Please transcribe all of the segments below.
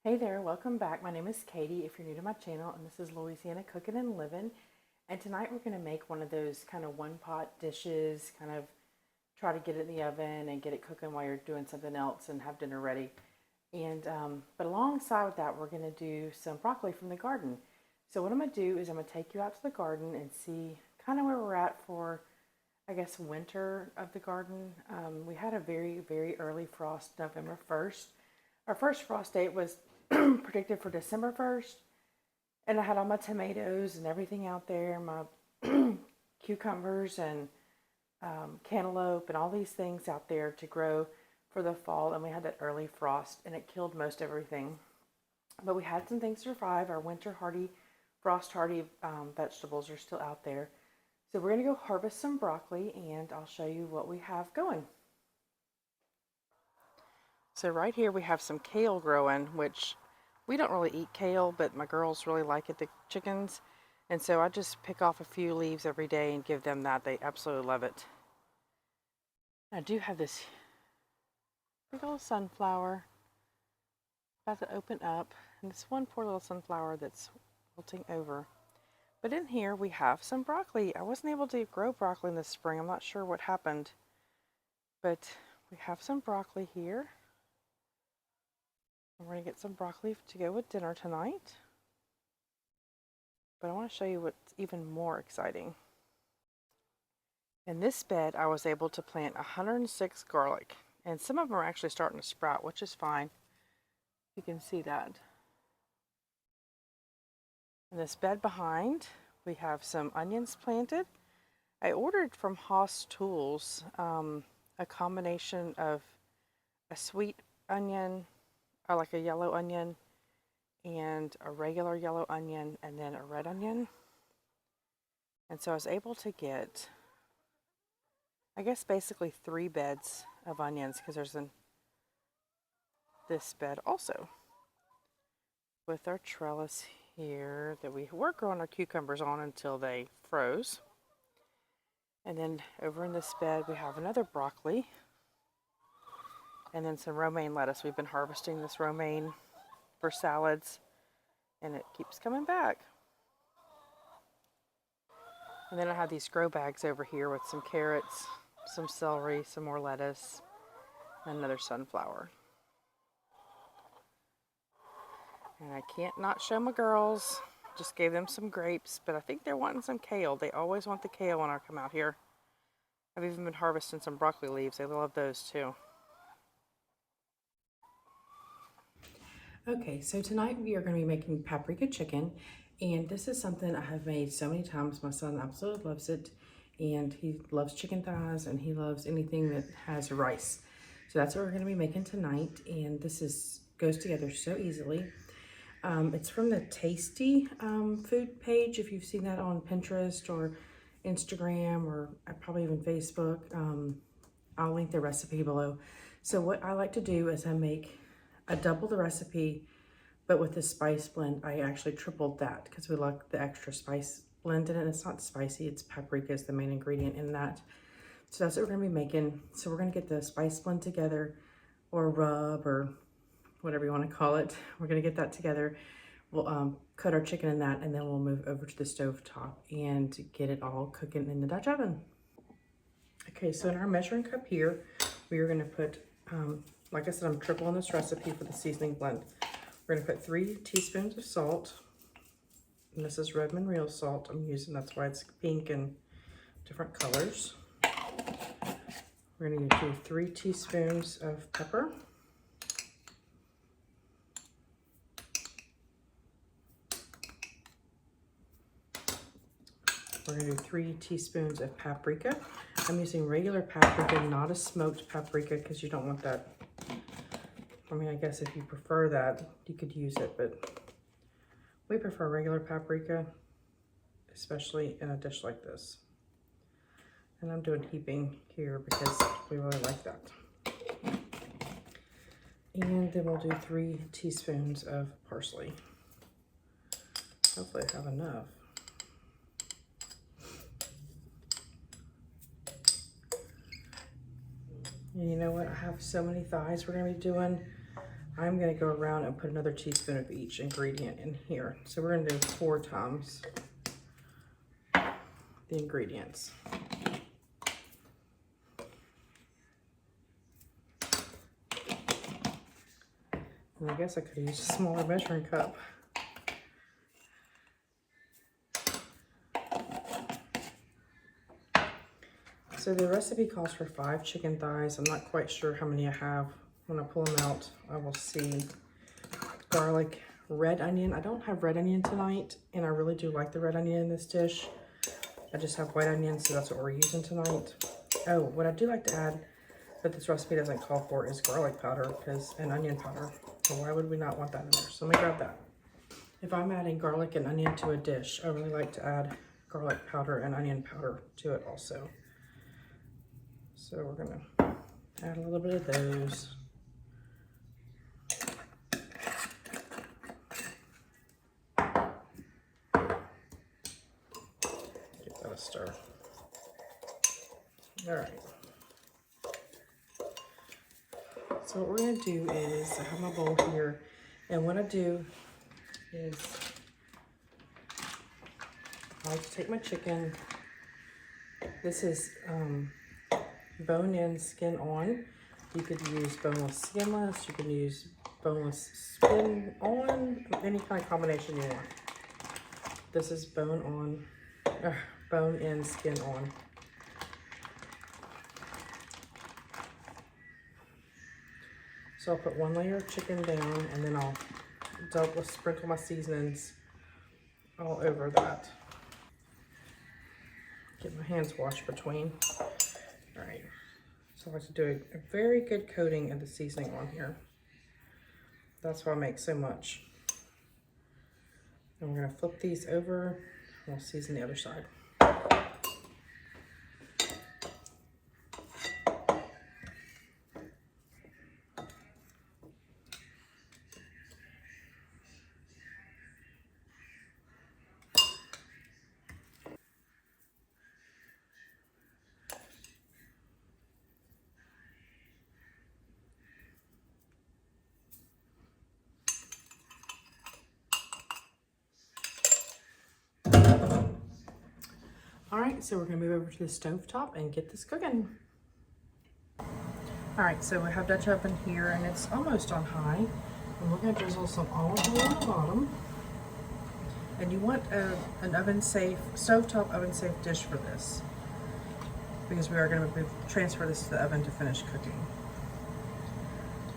Hey there, welcome back. My name is Katie if you're new to my channel, and this is Louisiana Cooking and Living. And tonight we're going to make one of those kind of one pot dishes, kind of try to get it in the oven and get it cooking while you're doing something else and have dinner ready. But alongside with that, we're going to do some broccoli from the garden. So what I'm going to do is I'm going to take you out to the garden and see kind of where we're at for, I guess, winter of the garden. We had a very, very early frost, November 1st. Our first frost date was predicted for December 1st, and I had all my tomatoes and everything out there, my cucumbers and cantaloupe and all these things out there to grow for the fall, and we had that early frost, and it killed most everything. But we had some things to survive. Our winter hardy, frost hardy vegetables are still out there. So we're going to go harvest some broccoli, and I'll show you what we have going. So right here we have some kale growing, which we don't really eat kale, but my girls really like it, the chickens. And so I just pick off a few leaves every day and give them that. They absolutely love it. I do have this big old sunflower about to open up. And this one poor little sunflower that's wilting over. But in here we have some broccoli. I wasn't able to grow broccoli in the spring. I'm not sure what happened. But we have some broccoli here. We're going to get some broccoli to go with dinner tonight. But I want to show you what's even more exciting. In this bed, I was able to plant 106 garlic. And some of them are actually starting to sprout, which is fine. You can see that. In this bed behind, we have some onions planted. I ordered from Haas Tools a combination of a sweet onion, or like a yellow onion, and a regular yellow onion, and then a red onion. And so I was able to get, I guess, basically 3 beds of onions, because there's this bed also with our trellis here that we were growing our cucumbers on until they froze. And then over in this bed we have another broccoli, and then some romaine lettuce. We've been harvesting this romaine for salads, and it keeps coming back. And then I have these grow bags over here with some carrots, some celery, some more lettuce, and another sunflower. And I can't not show my girls. Just gave them some grapes, but I think they're wanting some kale. They always want the kale when I come out here. I've even been harvesting some broccoli leaves. They love those too. Okay, so tonight we are going to be making paprika chicken, and this is something I have made so many times. My son absolutely loves it, and he loves chicken thighs, and he loves anything that has rice. So that's what we're going to be making tonight, and this goes together so easily. It's from the Tasty food page, if you've seen that on Pinterest or Instagram or probably even Facebook. I'll link the recipe below. So what I like to do is I double the recipe, but with the spice blend, I actually tripled that because we like the extra spice blend in it. It's not spicy, it's paprika is the main ingredient in that. So that's what we're gonna be making. So we're gonna get the spice blend together, or rub, or whatever you wanna call it. We're gonna get that together. We'll cut our chicken in that, and then we'll move over to the stove top and get it all cooking in the Dutch oven. Okay, so in our measuring cup here, we are gonna put, like I said, I'm tripling this recipe for the seasoning blend. We're gonna put 3 teaspoons of salt, and this is Redmond real salt I'm using, that's why it's pink and different colors. We're gonna do 3 teaspoons of pepper. We're gonna do 3 teaspoons of paprika. I'm using regular paprika, not a smoked paprika, because you don't want that. I mean, I guess if you prefer that, you could use it, but we prefer regular paprika, especially in a dish like this. And I'm doing heaping here because we really like that. And then we'll do 3 teaspoons of parsley. Hopefully I have enough. And you know what? I have so many thighs we're gonna be doing. I'm gonna go around and put another teaspoon of each ingredient in here. So we're gonna do 4 times the ingredients. And I guess I could have used a smaller measuring cup. So the recipe calls for 5 chicken thighs. I'm not quite sure how many I have. When I pull them out, I will see. Garlic, red onion. I don't have red onion tonight, and I really do like the red onion in this dish. I just have white onion, so that's what we're using tonight. Oh, what I do like to add, but this recipe doesn't call for, is garlic powder and onion powder. So why would we not want that in there? So let me grab that. If I'm adding garlic and onion to a dish, I really like to add garlic powder and onion powder to it also. So we're gonna add a little bit of those. Give that a stir. All right. So what we're gonna do is, I have my bowl here, and what I do is I like to take my chicken. This is bone in, skin on. You could use boneless, skinless. You can use boneless, skin on, any kind of combination you want. This is bone in, skin on. So I'll put 1 layer of chicken down, and then I'll sprinkle my seasonings all over that. Get my hands washed between. All right, so I like to do a very good coating of the seasoning on here. That's why I make so much. And we're gonna flip these over, and we'll season the other side. All right, so we're gonna move over to the stove top and get this cooking. All right, so we have Dutch oven here, and it's almost on high. And we're gonna drizzle some olive oil on the bottom. And you want an oven-safe, stovetop oven-safe dish for this, because we are gonna transfer this to the oven to finish cooking.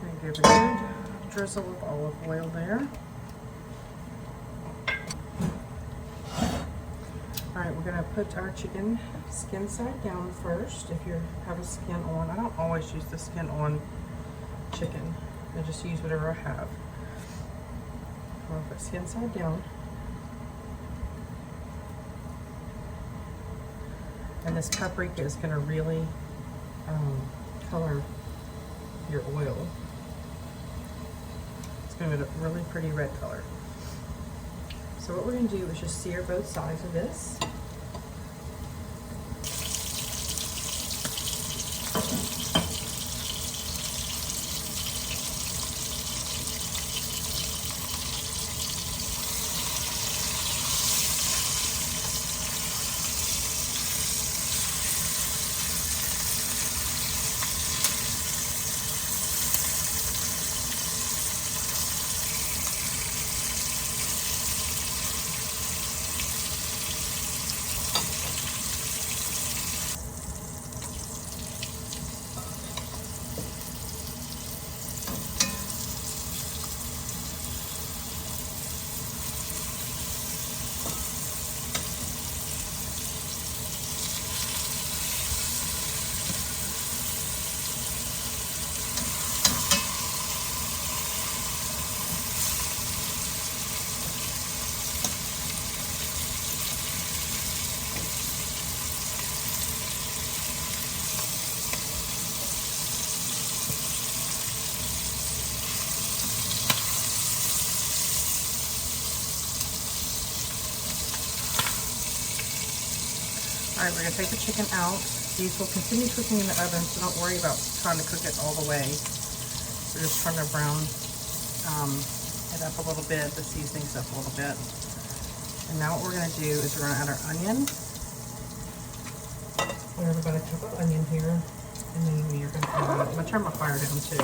I'm gonna give a good drizzle of olive oil there. All right, we're gonna put our chicken skin side down first. If you have a skin on, I don't always use the skin on chicken. I just use whatever I have. I'm gonna put skin side down. And this paprika is gonna really color your oil. It's gonna be a really pretty red color. So what we're gonna do is just sear both sides of this. All right, we're gonna take the chicken out. These will continue cooking in the oven, so don't worry about trying to cook it all the way. We're just trying to brown it up a little bit, the seasonings up a little bit. And now what we're gonna do is we're gonna add our onion. We're gonna chop an onion here, and then you're gonna add, I'm gonna turn my fire down too.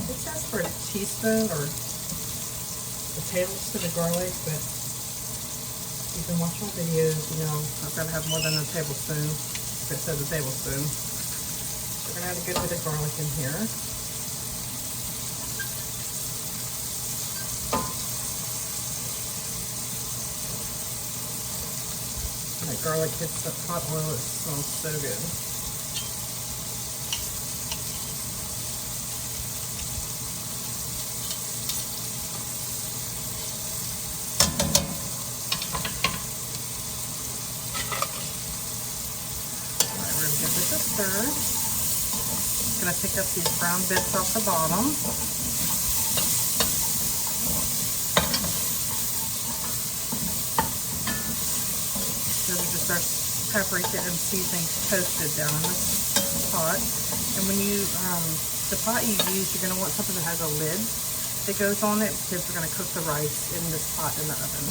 This asks for a teaspoon or a tablespoon of garlic, but you can watch my videos, you know, I've got to have more than a tablespoon, if it says a tablespoon. We're going to add a good bit of garlic in here. When that garlic hits the hot oil, it smells so good. Just gonna pick up these brown bits off the bottom. Those are just our paprika and seasoning toasted down in this pot. And when you, the pot you use, you're gonna want something that has a lid that goes on it because we're gonna cook the rice in this pot in the oven.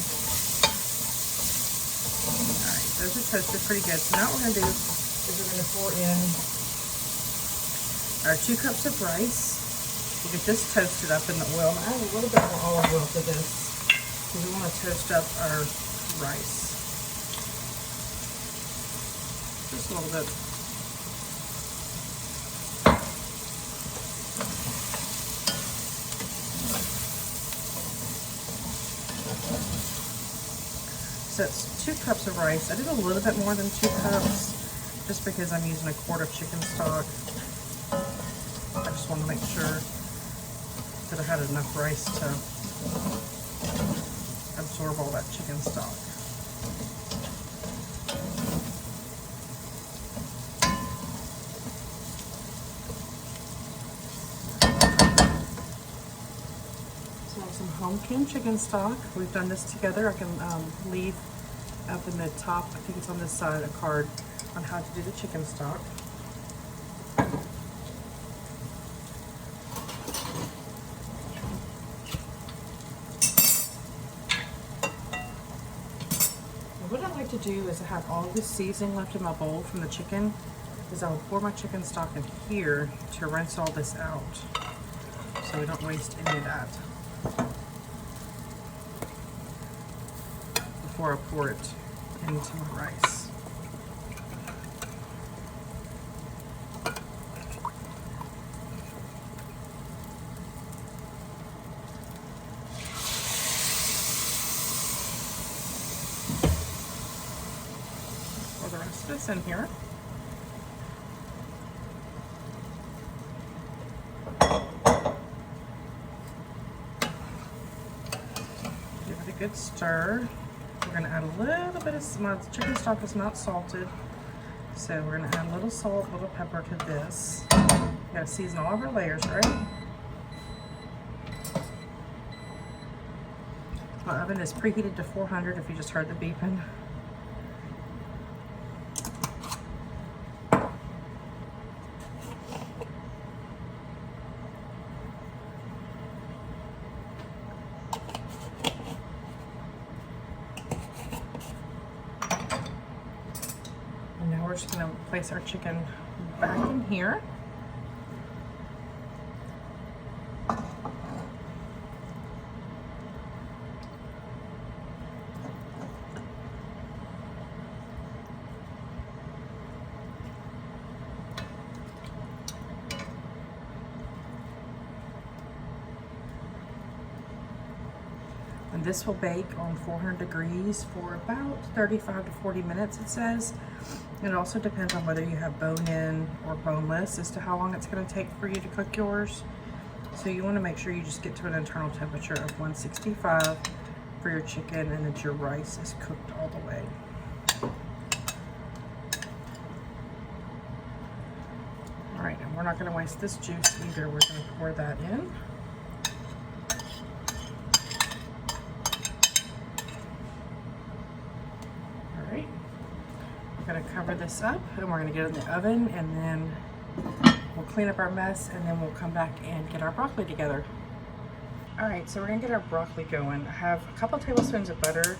All right, those are toasted pretty good. So now what we're gonna do is we're going to pour in our 2 cups of rice. We'll get this toasted up in the oil. I add a little bit more olive oil to this because we want to toast up our rice. Just a little bit. So it's 2 cups of rice. I did a little bit more than 2 cups. Just because I'm using a quart of chicken stock. I just want to make sure that I had enough rice to absorb all that chicken stock. So I have some home canned chicken stock. We've done this together. I can leave up in the top, I think it's on this side, a card on how to do the chicken stock. What I like to do is I have all this seasoning left in my bowl from the chicken, is I'll pour my chicken stock in here to rinse all this out so we don't waste any of that before I pour it into my rice. The rest of this in here. Give it a good stir. We're going to add a little bit of, my chicken stock is not salted, so we're going to add a little salt, a little pepper to this. We got to season all of our layers, right? My oven is preheated to 400 if you just heard the beeping. We're just going to place our chicken back in here. And this will bake on 400 degrees for about 35 to 40 minutes, it says. It also depends on whether you have bone-in or boneless as to how long it's going to take for you to cook yours. So you want to make sure you just get to an internal temperature of 165 for your chicken and that your rice is cooked all the way. All right, and we're not going to waste this juice either. We're going to pour that in. Going to cover this up and we're gonna get it in the oven, and then we'll clean up our mess, and then we'll come back and get our broccoli together. All right, so we're gonna get our broccoli going. I have a couple tablespoons of butter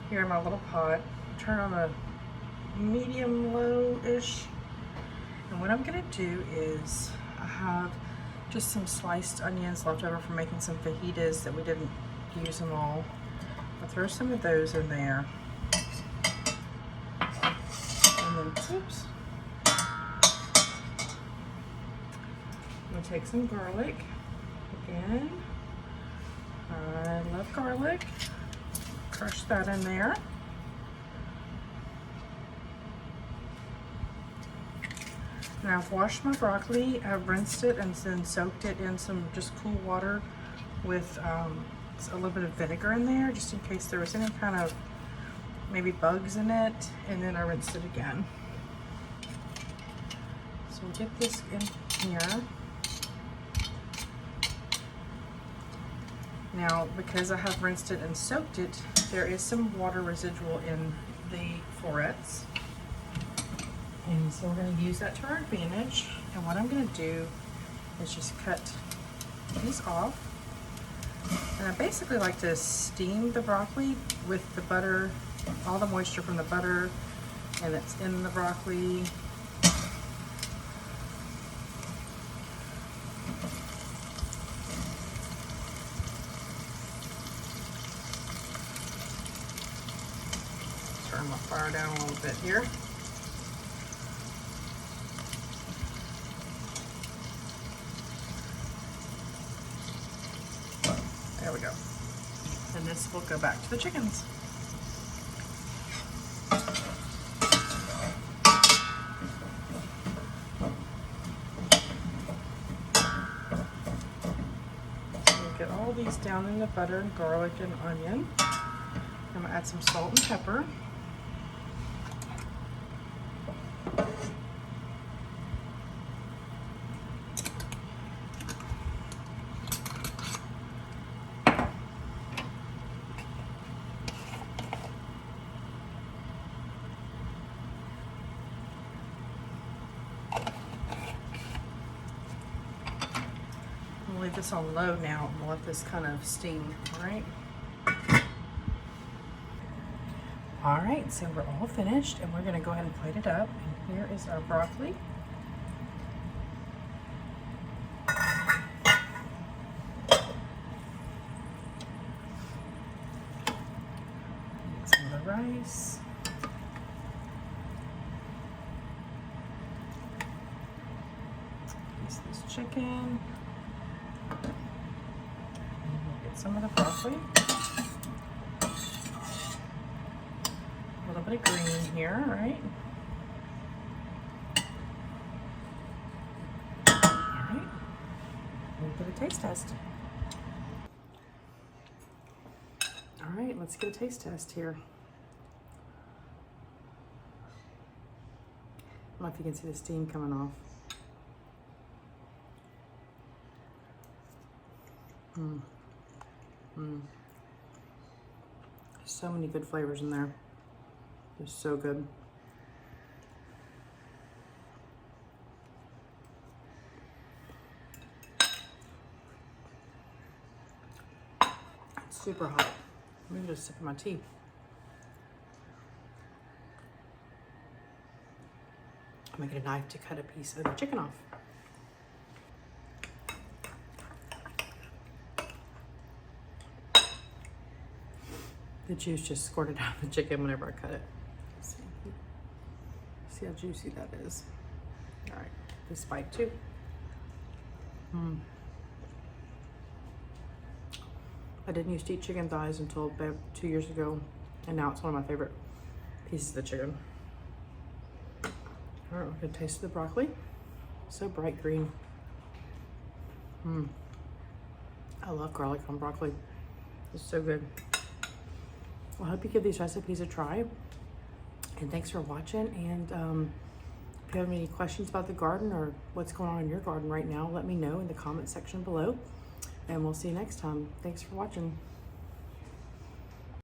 here in my little pot. Turn on a medium low-ish. And what I'm gonna do is I have just some sliced onions left over from making some fajitas that we didn't use them all. I'll throw some of those in there. And then, oops. I'm gonna take some garlic again. I love garlic. Crush that in there. Now I've washed my broccoli, I've rinsed it and then soaked it in some just cool water with a little bit of vinegar in there, just in case there was any kind of maybe bugs in it, and then I rinsed it again. So we'll get this in here. Now, because I have rinsed it and soaked it, there is some water residual in the florets. And so we're going to use that to our advantage. And what I'm going to do is just cut these off. And I basically like to steam the broccoli with the butter, all the moisture from the butter, and it's in the broccoli. Turn my fire down a little bit here. There we go. And this will go back to the chickens. We'll get all these down in the butter and garlic and onion. I'm gonna add some salt and pepper. We'll leave this on low now and we'll let this kind of steam, all right? All right, so we're all finished and we're gonna go ahead and plate it up. And here is our broccoli. Get some of the rice. Piece this chicken. And we'll get some of the broccoli. A little bit of green here, right? All right. We'll do a taste test. All right, let's get a taste test here. I don't know if you can see the steam coming off. So many good flavors in there. It's so good. It's super hot. Let me just sip my tea. I'm gonna get a knife to cut a piece of the chicken off. The juice just squirted out of the chicken whenever I cut it. See how juicy that is. All right, this bite too. I didn't used to eat chicken thighs until about 2 years ago, and now it's one of my favorite pieces of the chicken. All right, we're gonna taste the broccoli. So bright green. I love garlic on broccoli. It's so good. Well, I hope you give these recipes a try. And thanks for watching. And if you have any questions about the garden or what's going on in your garden right now, let me know in the comment section below. And we'll see you next time. Thanks for watching.